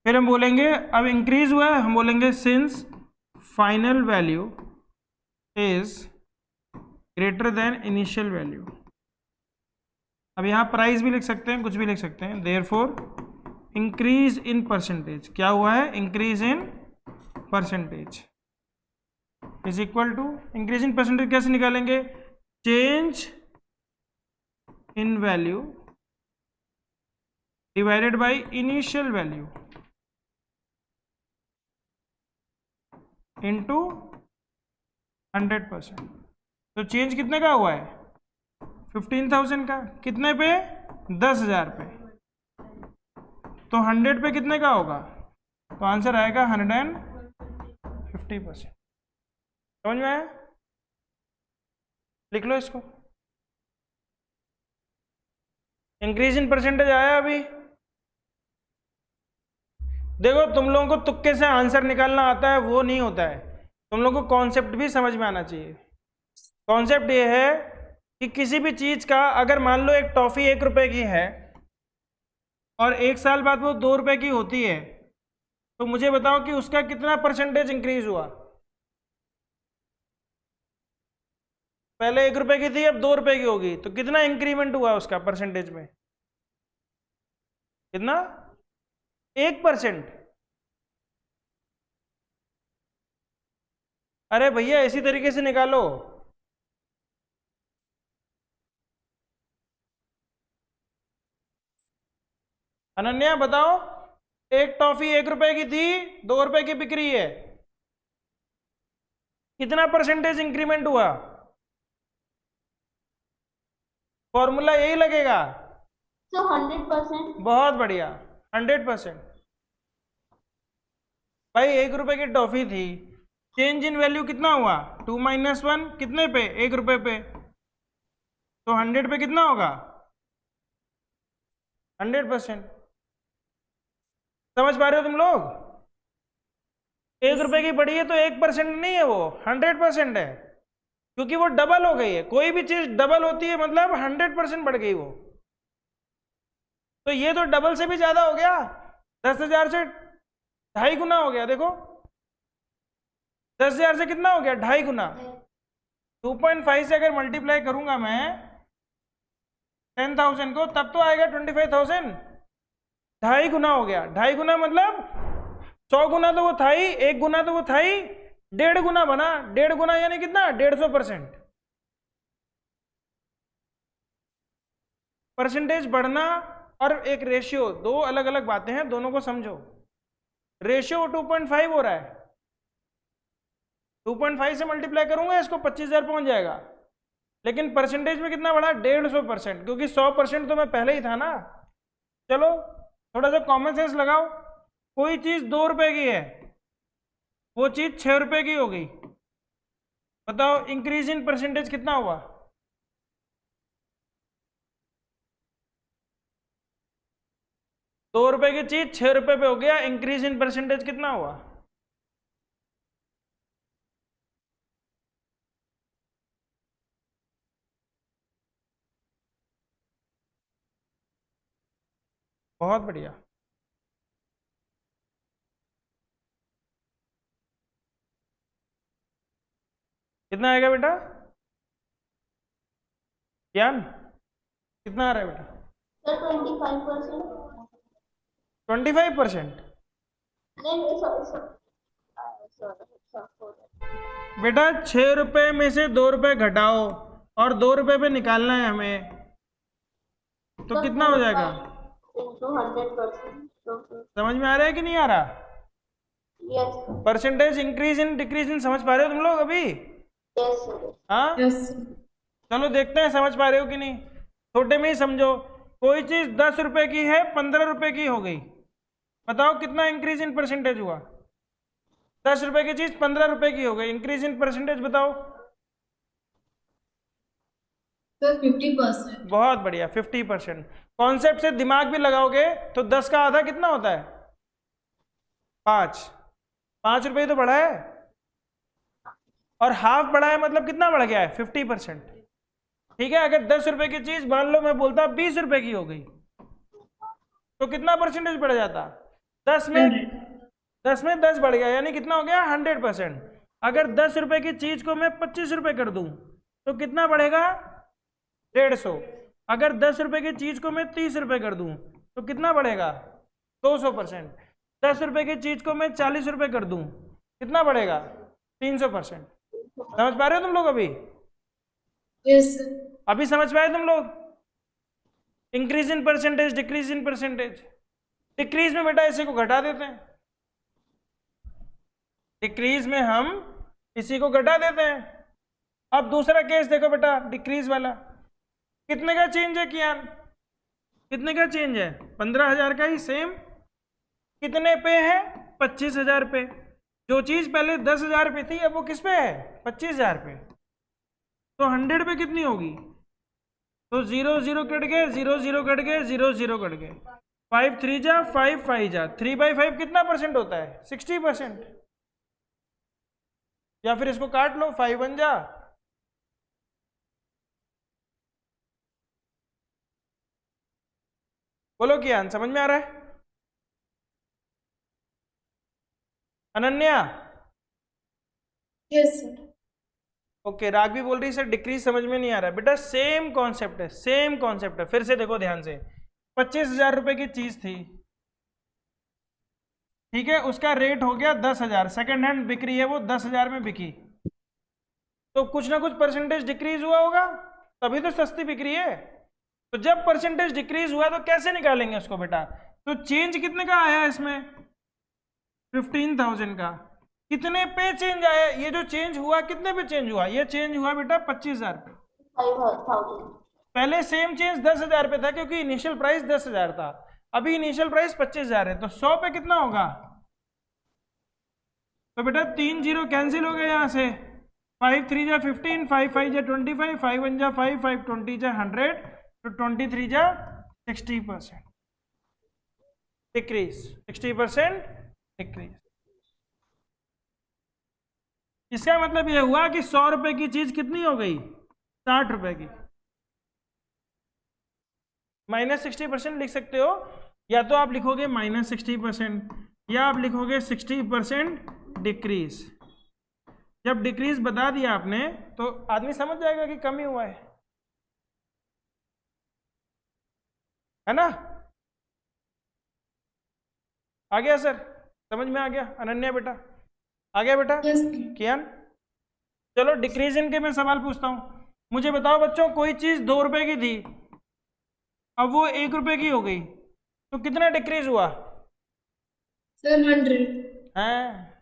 फिर हम बोलेंगे, अब इंक्रीज हुआ है, हम बोलेंगे since final value is greater than initial value. अब यहाँ प्राइस भी लिख सकते हैं, कुछ भी लिख सकते हैं। देयरफॉर इंक्रीज इन परसेंटेज, क्या हुआ है? Increase in percentage. Is equal to, increase in percentage कैसे निकालेंगे, change in value divided by initial value into 100%। तो चेंज कितने का हुआ है, 15,000 का, कितने पे, 10,000 पे। तो 100 पे कितने का होगा, तो आंसर आएगा 150%। समझ में आया, लिख लो इसको। इंक्रीज इन परसेंटेज आया अभी। देखो तुम लोगों को तुक्के से आंसर निकालना आता है वो नहीं होता है, तुम लोगों को कॉन्सेप्ट भी समझ में आना चाहिए। कॉन्सेप्ट ये है कि किसी भी चीज का, अगर मान लो एक टॉफी 1 रुपए की है और 1 साल बाद वो 2 रुपए की होती है, तो मुझे बताओ कि उसका कितना परसेंटेज इंक्रीज हुआ। पहले 1 रुपए की थी, अब 2 रुपए की होगी, तो कितना इंक्रीमेंट हुआ उसका परसेंटेज में, कितना, 1%। अरे भैया इसी तरीके से निकालो। अनन्या बताओ, एक टॉफी 1 रुपए की थी, 2 रुपए की बिक रही है, कितना परसेंटेज इंक्रीमेंट हुआ। फॉर्मूला यही लगेगा। So 100%. बहुत बढ़िया, 100%। भाई 1 रुपए की टॉफी थी, चेंज इन वैल्यू कितना हुआ, 2 - 1, कितने पे, 1 रुपए पे, तो 100 पे कितना होगा, 100%। समझ पा रहे हो तुम लोग, 1 रुपए की बढ़ी है तो 1% नहीं है, वो 100% है, क्योंकि वो डबल हो गई है। कोई भी चीज डबल होती है मतलब 100% बढ़ गई वो। तो ये तो डबल से भी ज्यादा हो गया, 10,000 से 2.5 गुना हो गया। देखो 10,000 से कितना हो गया, 2.5 गुना। 2.5 से अगर मल्टीप्लाई करूंगा मैं 10,000 को, तब तो आएगा 25,000। 2.5 गुना हो गया। 2.5 गुना मतलब 100 गुना तो वो था ही, 1 गुना तो वो था ही, 1.5 गुना बना। 1.5 गुना यानी कितना, 150%। परसेंटेज बढ़ना और एक रेशियो, दो अलग अलग बातें हैं, दोनों को समझो। रेशियो 2.5 हो रहा है, 2.5 से मल्टीप्लाई करूंगा इसको 25,000 पहुंच जाएगा, लेकिन परसेंटेज में कितना बढ़ा, 150%, क्योंकि 100% तो मैं पहले ही था ना। चलो थोड़ा सा कॉमन सेंस लगाओ, कोई चीज 2 रुपए की है, वो चीज 6 रुपए की हो गई, बताओ इंक्रीज इन परसेंटेज कितना हुआ। दो रुपए की चीज 6 रुपए पे हो गया, इंक्रीज इन परसेंटेज कितना हुआ। बहुत बढ़िया। कितना आएगा बेटा, ज्ञान कितना आ रहा है बेटा, Sir 25%. 25%। नहीं sorry. बेटा 6 रुपए में से 2 रुपए घटाओ और 2 रुपए पे निकालना है हमें, तो कितना हो जाएगा, Into 100%. समझ में आ रहा है कि नहीं आ रहा। Yes. Percentage increase in decrease in समझ पा रहे हो तुम लोग अभी, Yes sir. हाँ यस चलो देखते हैं समझ पा रहे हो कि नहीं। छोटे में ही समझो, कोई चीज 10 रुपए की है, 15 रुपए की हो गई, बताओ कितना इंक्रीज इन परसेंटेज हुआ। 10 रुपए की चीज 15 रुपए की हो गई, इंक्रीज इन परसेंटेज बताओ। सर 50%। बहुत बढ़िया, 50%। कॉन्सेप्ट से दिमाग भी लगाओगे तो 10 का आधा कितना होता है, 5। 5 रुपए तो बढ़ा है, और हाफ बढ़ा है मतलब कितना बढ़ गया है, 50%। ठीक है, अगर 10 रुपए की चीज मान लो मैं बोलता 20 रुपए की हो गई, तो कितना परसेंटेज बढ़ जाता, 10 में 10 बढ़ गया, यानी कितना हो गया, 100%। अगर 10 रुपए की चीज को मैं 25 रुपए कर दूं तो कितना बढ़ेगा, 150। अगर 10 रुपए की चीज को मैं 30 रुपए कर दूं तो कितना बढ़ेगा, 200%। 10 रुपए की चीज को मैं 40 रुपए कर दूं कितना बढ़ेगा, 300%। समझ पा रहे हो तुम लोग अभी? Yes, sir. अभी समझ पाए तुम लोग? Increase in percentage, decrease in percentage. Decrease में बेटा इसी को घटा देते हैं, डिक्रीज में हम इसी को घटा देते हैं। अब दूसरा केस देखो बेटा, डिक्रीज वाला। कितने का चेंज है कियान? कितने का चेंज है? 15,000 का ही सेम। कितने पे है? 25,000 पे। जो चीज पहले 10,000 पे थी अब वो किस पे है? 25,000 पे। तो 100 पे कितनी होगी? तो 0 0 कट गए, 0 0 कट गए, 0 0 कट गए। 5 3 जा 5 5 जा 3/5 कितना परसेंट होता है? 60%। या फिर इसको काट लो, 5 1 जा। बोलो कियान, समझ में आ रहा है? Ananya? Yes, sir. Okay, Raghavi बोल रही सर डिक्रीज समझ में नहीं आ रहा है। बेटा सेम कॉन्सेप्ट है, सेम कॉन्सेप्ट है। फिर से देखो ध्यान से, 25,000 रुपए की चीज थी, ठीक है, उसका रेट हो गया 10,000, सेकेंड हैंड बिक रही है वो 10,000 में बिकी, तो कुछ ना कुछ परसेंटेज डिक्रीज हुआ होगा, तभी तो सस्ती बिक रही है। तो जब परसेंटेज डिक्रीज हुआ तो कैसे निकालेंगे उसको बेटा? तो चेंज कितने का आया इसमें? 15,000 का। कितने पे चेंज आया? ये जो चेंज हुआ कितने पे चेंज हुआ? ये चेंज हुआ बेटा 25,000 पे। 5,000। पहले सेम चेंज 10,000 पे था क्योंकि इनिशियल प्राइस 10,000 था, अभी इनिशियल प्राइस 25,000 है, तो 100 पे कितना होगा? तो बेटा 3 0 कैंसिल हो गए यहाँ से। 5 3 जा 15, 5 5 जा 25, 5 1 जा 5, 5 20 जा 100, तो 23 जा 60% डिक्रीज, 60% डिक्रीज। इसका मतलब यह हुआ कि 100 रुपए की चीज कितनी हो गई? 60 रुपए की। -60% लिख सकते हो, या तो आप लिखोगे -60%, या आप लिखोगे 60% डिक्रीज। जब डिक्रीज बता दिया आपने तो आदमी समझ जाएगा कि कम ही हुआ है ना? आ गया सर? समझ में आ गया अनन्या बेटा? आ गया बेटा? Yes. कियान? चलो डिक्रीज इनके मैं सवाल पूछता हूं। मुझे बताओ बच्चों, कोई चीज 2 रुपए की थी, अब वो 1 रुपए की हो गई, तो कितना डिक्रीज हुआ? Sir, 100. हैं?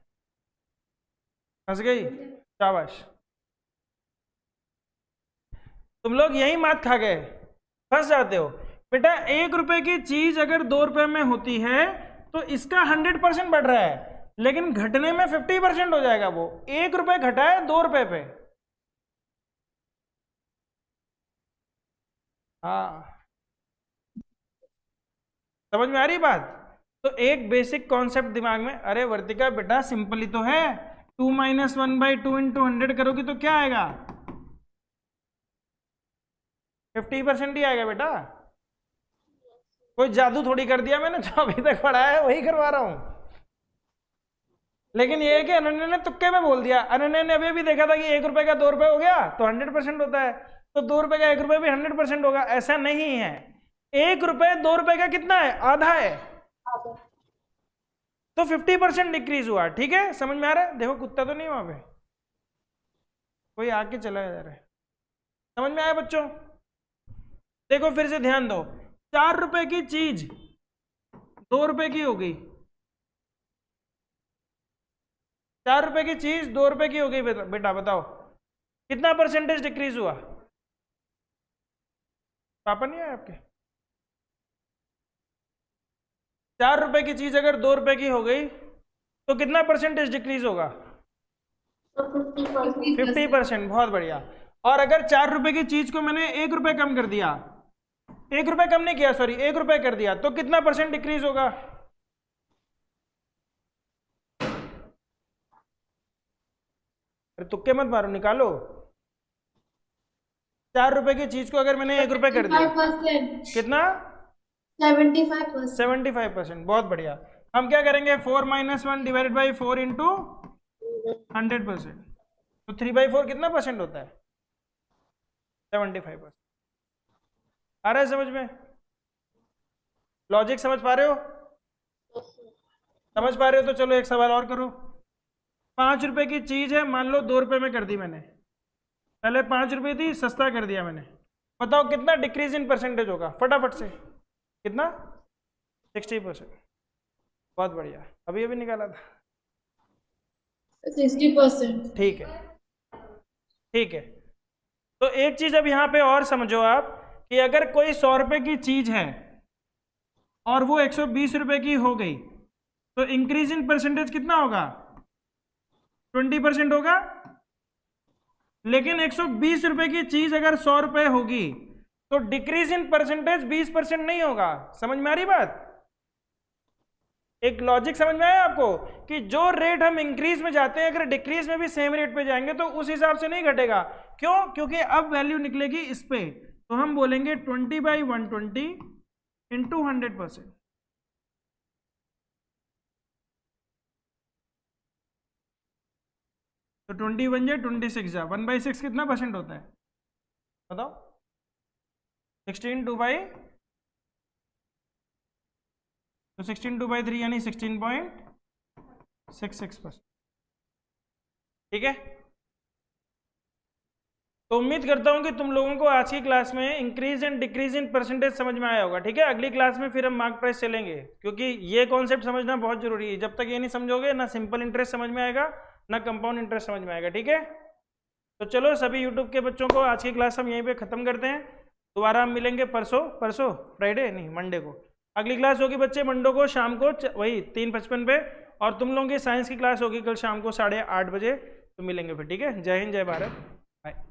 फंस गई? शाबाश। तुम लोग यही मात खा गए, फंस जाते हो बेटा। 1 रुपए की चीज अगर 2 रुपए में होती है तो इसका 100% बढ़ रहा है, लेकिन घटने में 50% हो जाएगा। वो 1 रुपए घटा है 2 रुपए पे। हाँ, समझ में आ रही बात? तो एक बेसिक कॉन्सेप्ट दिमाग में, अरे वर्तिका बेटा सिंपल ही तो है, 2 - 1/2 × 100 करोगी तो क्या आएगा? 50% ही आएगा बेटा। कोई जादू थोड़ी कर दिया मैंने, जो अभी तक पढ़ाया है वही करवा रहा हूं। लेकिन ये है कि अनन्या ने तुक्के में बोल दिया। अनन्या ने अभी भी देखा था कि 1 रुपए का 2 रुपए हो गया तो 100% होता है, तो 2 रुपए का 1 रुपए भी 100% होगा। ऐसा नहीं है, 1 रुपए 2 रुपए का कितना है? आधा है, तो 50% डिक्रीज हुआ। ठीक है, समझ में आ रहा है? देखो कुत्ता तो नहीं वहां पे, कोई आके चला जा रहा है। समझ में आया बच्चों? देखो फिर से ध्यान दो, 4 रुपए की चीज 2 रुपए की हो गई, 4 रुपए की चीज 2 रुपए की हो गई। बेटा बताओ कितना परसेंटेज डिक्रीज हुआ? पापा नहीं आए आपके? 4 रुपए की चीज अगर 2 रुपए की हो गई तो कितना परसेंटेज डिक्रीज होगा? तो 50%। 50%। बहुत बढ़िया। और अगर 4 रुपए की चीज को मैंने 1 रुपए कम कर दिया, 1 रुपए कम नहीं किया, सॉरी 1 रुपए कर दिया, तो कितना परसेंट डिक्रीज होगा? अरे तुक्के मत मारो, निकालो। 4 रुपए की चीज को अगर मैंने 1 रुपए कर दिया, 75%. कितना? 75%. 75%। बहुत बढ़िया। हम क्या करेंगे? 4 - 1 डिवाइडेड बाई 4 इंटू 100%, तो 3/4 कितना परसेंट होता है? 75%। आ रहा है समझ में? लॉजिक समझ पा रहे हो? समझ पा रहे हो तो चलो एक सवाल और करो। ₹5 की चीज है, मान लो 2 रुपए में कर दी मैंने, पहले 5 रुपए थी, सस्ता कर दिया मैंने, बताओ कितना डिक्रीज इन परसेंटेज होगा फटाफट से, कितना? 60%। बहुत बढ़िया, अभी अभी निकाला था। 60%। ठीक है, ठीक है। तो एक चीज अब यहां पे और समझो आप कि अगर कोई 100 रुपए की चीज है और वो 120 रुपए की हो गई, तो इंक्रीज इन परसेंटेज कितना होगा? 20% होगा। लेकिन 120 रुपए की चीज अगर 100 रुपए होगी तो डिक्रीज इन परसेंटेज 20% नहीं होगा। समझ में आ रही बात? एक लॉजिक समझ में आया आपको कि जो रेट हम इंक्रीज में जाते हैं, अगर डिक्रीज में भी सेम रेट पे जाएंगे तो उस हिसाब से नहीं घटेगा। क्यों? क्योंकि अब वैल्यू निकलेगी इस पे, तो हम बोलेंगे 20/120 इंटू 100%। तो 21 जा 26 जा 1/6 कितना परसेंट होता है बताओ? 16 तो 16/3 यानी 16.66%। ठीक है, तो उम्मीद करता हूं कि तुम लोगों को आज की क्लास में increase and decrease in percentage समझ में आया होगा। ठीक है, अगली क्लास में फिर हम मार्क प्राइस चलेंगे, क्योंकि ये कॉन्सेप्ट समझना बहुत जरूरी है। जब तक ये नहीं समझोगे ना सिंपल इंटरेस्ट समझ में आएगा ना कंपाउंड इंटरेस्ट समझ में आएगा। ठीक है, तो चलो सभी यूट्यूब के बच्चों को आज की क्लास हम यहीं पे खत्म करते हैं। दोबारा हम मिलेंगे परसों फ्राइडे नहीं मंडे को अगली क्लास होगी बच्चे, मंडे को शाम को वही 3:55 पे, और तुम लोगों की साइंस की क्लास होगी कल शाम को 8:30 बजे। तो मिलेंगे फिर। ठीक है, जय हिंद जय भारत, बाय।